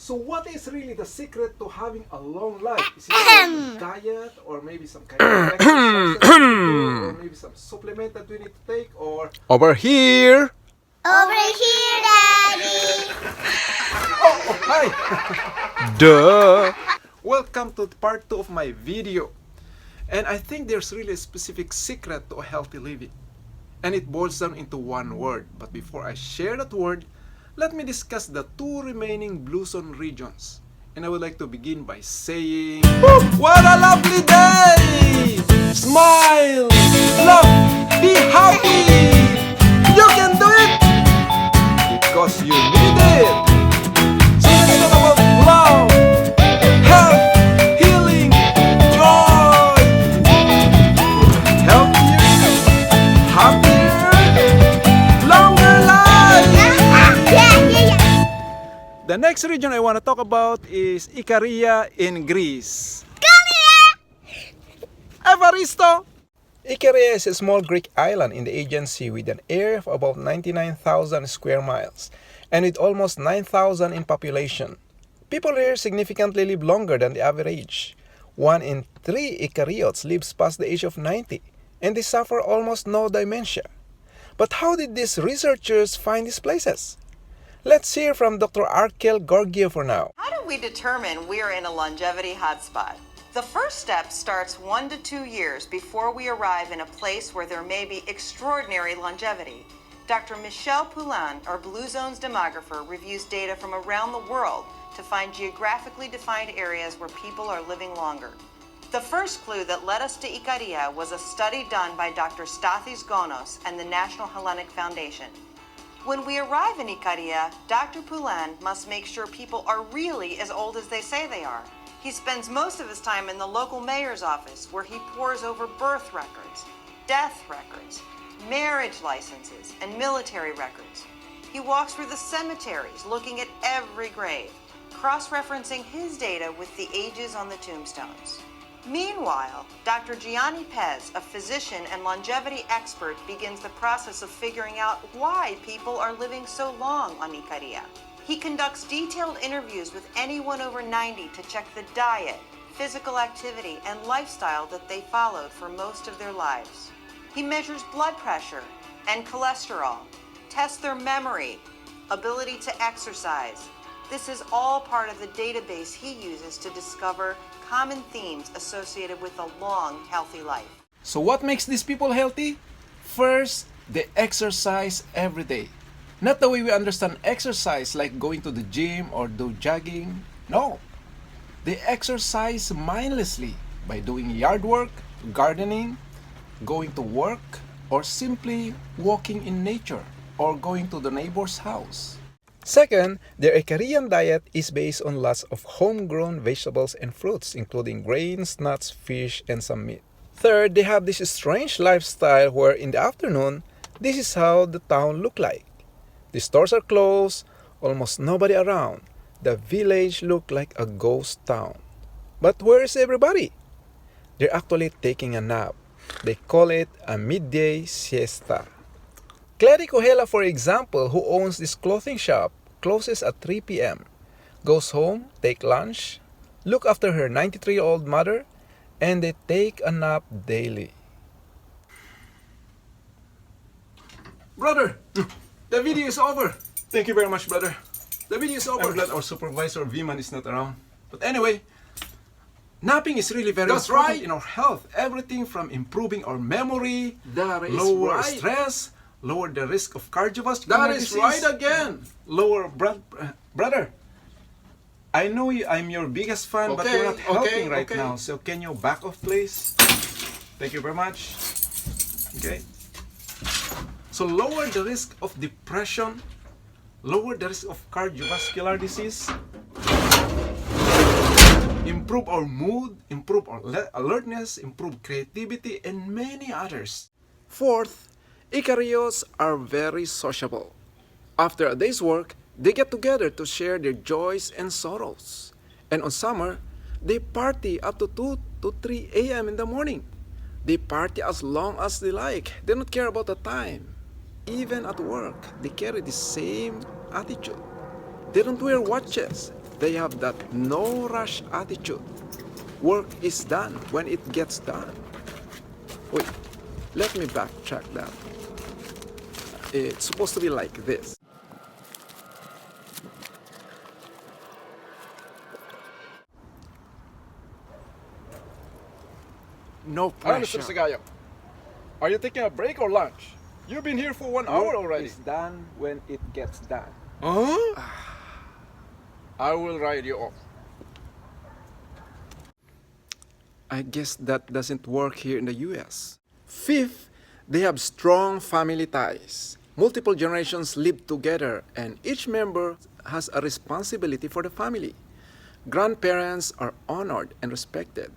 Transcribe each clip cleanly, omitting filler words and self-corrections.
So what is really the secret to having a long life? Is it about diet, or maybe some kind of exercise that we do, or maybe some supplement that we need to take, or... Over here! Over here, Daddy! Oh, hi! Duh! Welcome to part 2 of my video. And I think there's really a specific secret to a healthy living. And it boils down into one word. But before I share that word, let me discuss the 2 remaining blue zone regions. And I would like to begin by saying, what a lovely day! Smile! Love! Be happy! You can do it! Because you need it! So let's talk about love, health, healing, joy! Healthier, happier, longer life! The next region I want to talk about is Ikaria in Greece. Evaristo! Ikaria is a small Greek island in the Aegean Sea with an area of about 99,000 square miles and with almost 9,000 in population. People here significantly live longer than the average. 1 in 3 Icariots lives past the age of 90, and they suffer almost no dementia. But how did these researchers find these places? Let's hear from Dr. Arkel Gorgiev for now. How do we determine we're in a longevity hotspot? The first step starts 1 to 2 years before we arrive in a place where there may be extraordinary longevity. Dr. Michel Poulain, our Blue Zones demographer, reviews data from around the world to find geographically defined areas where people are living longer. The first clue that led us to Ikaria was a study done by Dr. Stathis Gonos and the National Hellenic Foundation. When we arrive in Ikaria, Dr. Poulain must make sure people are really as old as they say they are. He spends most of his time in the local mayor's office, where he pores over birth records, death records, marriage licenses, and military records. He walks through the cemeteries, looking at every grave, cross-referencing his data with the ages on the tombstones. Meanwhile, Dr. Gianni Pez, a physician and longevity expert, begins the process of figuring out why people are living so long on Ikaria. He conducts detailed interviews with anyone over 90 to check the diet, physical activity, and lifestyle that they followed for most of their lives. He measures blood pressure and cholesterol, tests their memory, ability to exercise. This is all part of the database he uses to discover common themes associated with a long, healthy life. So what makes these people healthy? First, they exercise every day. Not the way we understand exercise, like going to the gym or do jogging. No. They exercise mindlessly by doing yard work, gardening, going to work, or simply walking in nature or going to the neighbor's house. Second, their Icarian diet is based on lots of homegrown vegetables and fruits, including grains, nuts, fish, and some meat. Third, they have this strange lifestyle where in the afternoon, this is how the town look like. The stores are closed, almost nobody around. The village looked like a ghost town. But where is everybody? They're actually taking a nap. They call it a midday siesta. Clary Kohela, for example, who owns this clothing shop, closes at 3 p.m., goes home, take lunch, look after her 93-year-old mother, and they take a nap daily. Brother, the video is over. Thank you very much, brother. The video is over. I'm glad our supervisor Viman is not around. But anyway, napping is really very That's important right. in our health. Everything from improving our memory, That is lower right. stress, lower the risk of cardiovascular That is disease. right again. Lower brother. I know I'm your biggest fan, but Okay, you're not helping okay, right okay. now. So can you back off, please? Thank you very much. Okay. So lower the risk of depression, lower the risk of cardiovascular disease, improve our mood, improve our alertness, improve creativity, and many others. Fourth, Icarios are very sociable. After a day's work, they get together to share their joys and sorrows. And on summer, they party up to 2 to 3 a.m. in the morning. They party as long as they like. They don't care about the time. Even at work, they carry the same attitude. They don't wear watches. They have that no rush attitude. Work is done when it gets done. Wait, let me backtrack that. It's supposed to be like this. No Hello, Mr. pressure. Sagayo. Are you taking a break or lunch? You've been here for 1 hour Work already. is done when it gets done. Huh? I will ride you off. I guess that doesn't work here in the US. Fifth, they have strong family ties. Multiple generations live together and each member has a responsibility for the family. Grandparents are honored and respected,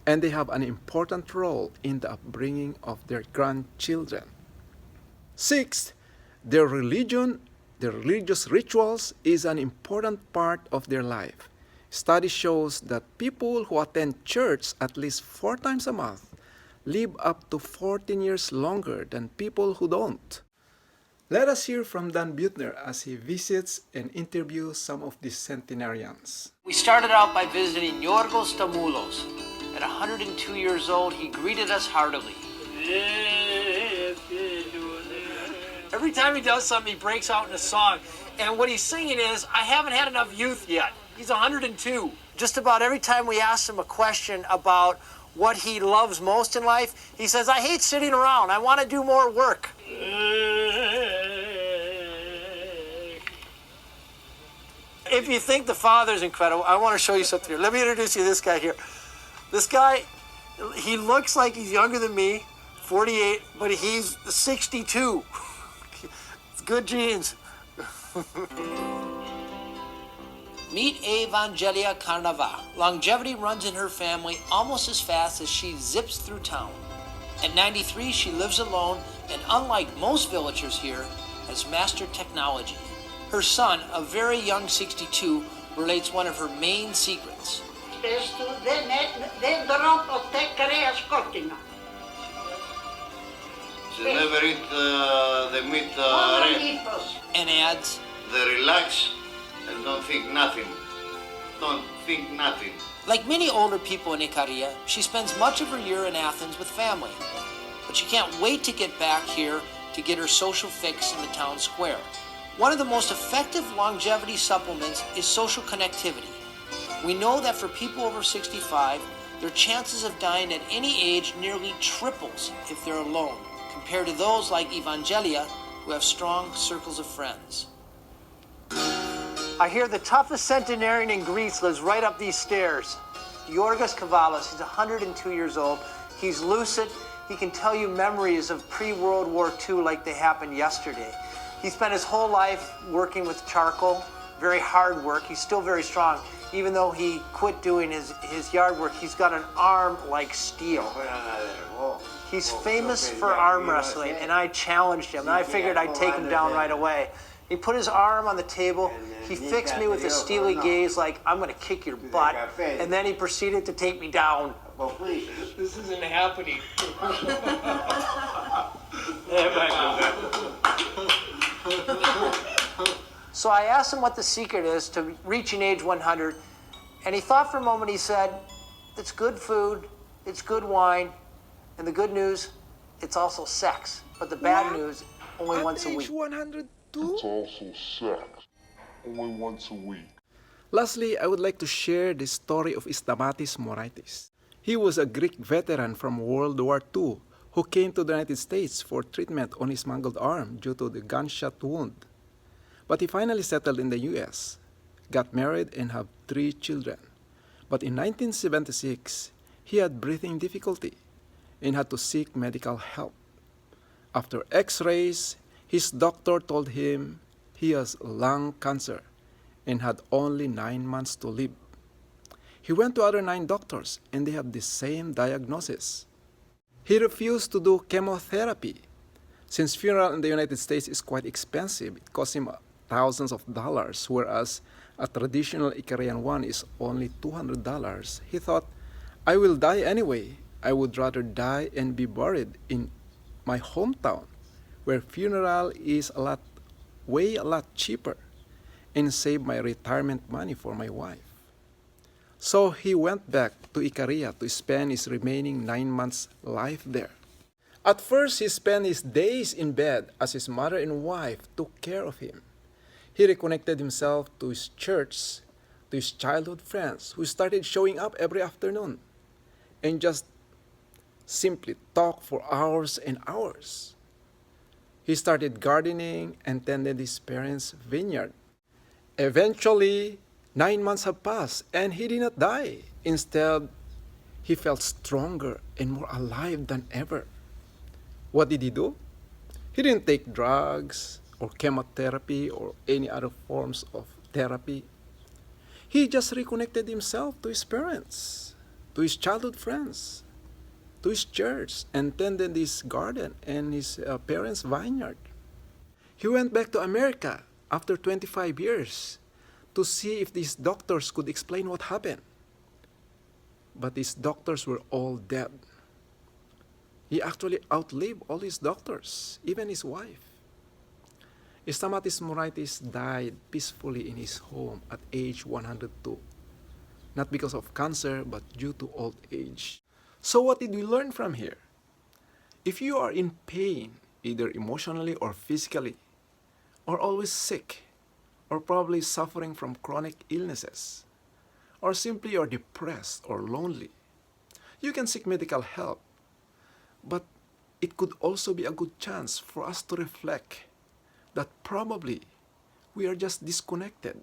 and they have an important role in the upbringing of their grandchildren. Sixth, their religious rituals is an important part of their life. Study shows that people who attend church at least 4 times a month live up to 14 years longer than people who don't. Let us hear from Dan Buettner as he visits and interviews some of these centenarians. We started out by visiting Yorgos Stamoulos. At 102 years old, he greeted us heartily. Every time he does something, he breaks out in a song. And what he's singing is, I haven't had enough youth yet. He's 102. Just about every time we ask him a question about what he loves most in life, he says, I hate sitting around. I want to do more work. If you think the father's incredible, I want to show you something here. Let me introduce you to this guy here. This guy, he looks like he's younger than me, 48, but he's 62. It's good genes. Meet Evangelia Carnava. Longevity runs in her family almost as fast as she zips through town. At 93, she lives alone and, unlike most villagers here, has mastered technology. Her son, a very young 62, relates one of her main secrets. They never eat the meat red. And adds, They relax and don't think nothing. Don't think nothing. like many older people in Ikaria, she spends much of her year in Athens with family. But she can't wait to get back here to get her social fix in the town square. One of the most effective longevity supplements is social connectivity. We know that for people over 65, their chances of dying at any age nearly triples if they're alone, compared to those like Evangelia, who have strong circles of friends. I hear the toughest centenarian in Greece lives right up these stairs. Yorgos Kavalos, he's 102 years old. He's lucid. He can tell you memories of pre-World War II like they happened yesterday. He spent his whole life working with charcoal, very hard work. He's still very strong. Even though he quit doing his yard work, he's got an arm like steel. He's famous for arm wrestling, and I challenged him. And I figured I'd take him down right away. He put his arm on the table. He fixed me with a steely gaze like, I'm going to kick your butt. And then he proceeded to take me down. This isn't happening. So I asked him what the secret is to reaching age 100, and he thought for a moment. He said, it's good food, it's good wine, and the good news, it's also sex. But the bad news, only once a week. 102? It's also sex. Only once a week. Lastly, I would like to share the story of Stamatis Moraitis. He was a Greek veteran from World War II who came to the United States for treatment on his mangled arm due to the gunshot wound. But he finally settled in the US, got married, and had 3 children. But in 1976, he had breathing difficulty and had to seek medical help. After x-rays, his doctor told him he has lung cancer and had only 9 months to live. He went to other 9 doctors and they had the same diagnosis. He refused to do chemotherapy. Since funeral in the United States is quite expensive, it costs him thousands of dollars, whereas a traditional Icarian one is only $200. He thought, I will die anyway. I would rather die and be buried in my hometown, where funeral is a lot cheaper. and save my retirement money for my wife. So he went back to Ikaria to spend his remaining 9 months' life there. At first, he spent his days in bed as his mother and wife took care of him. He reconnected himself to his church, to his childhood friends who started showing up every afternoon and just simply talk for hours and hours. He started gardening and tended his parents' vineyard. Eventually, 9 months have passed and he did not die. Instead, he felt stronger and more alive than ever. What did he do? He didn't take drugs or chemotherapy or any other forms of therapy. He just reconnected himself to his parents, to his childhood friends, to his church, and tended his garden and his parents' vineyard. He went back to America after 25 years to see if these doctors could explain what happened. But these doctors were all dead. He actually outlived all his doctors, even his wife. Stamatis Moraitis died peacefully in his home at age 102, not because of cancer, but due to old age. So what did we learn from here? If you are in pain, either emotionally or physically, or always sick, or probably suffering from chronic illnesses, or simply you're depressed or lonely, you can seek medical help. But it could also be a good chance for us to reflect that probably we are just disconnected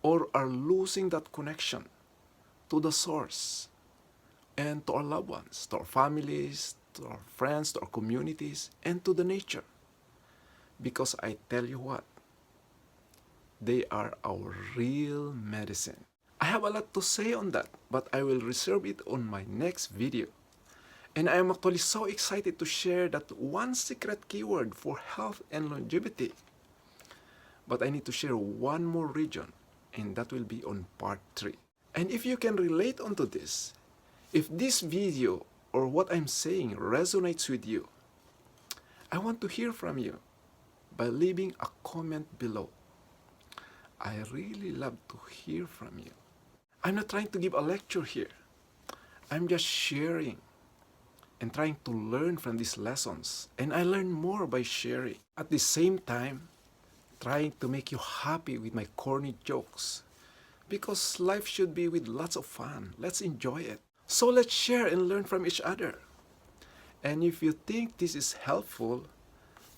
or are losing that connection to the source and to our loved ones, to our families, to our friends, to our communities, and to the nature. Because I tell you what, they are our real medicine. I have a lot to say on that, but I will reserve it on my next video. And I am actually so excited to share that one secret keyword for health and longevity. But I need to share one more region, and that will be on part 3. And if you can relate onto this, if this video or what I'm saying resonates with you, I want to hear from you by leaving a comment below. I really love to hear from you. I'm not trying to give a lecture here. I'm just sharing and trying to learn from these lessons. And I learn more by sharing. At the same time, trying to make you happy with my corny jokes. Because life should be with lots of fun. Let's enjoy it. So let's share and learn from each other. And if you think this is helpful,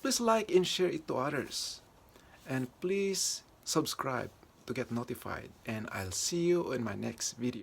please like and share it to others. And please subscribe to get notified. And I'll see you in my next video.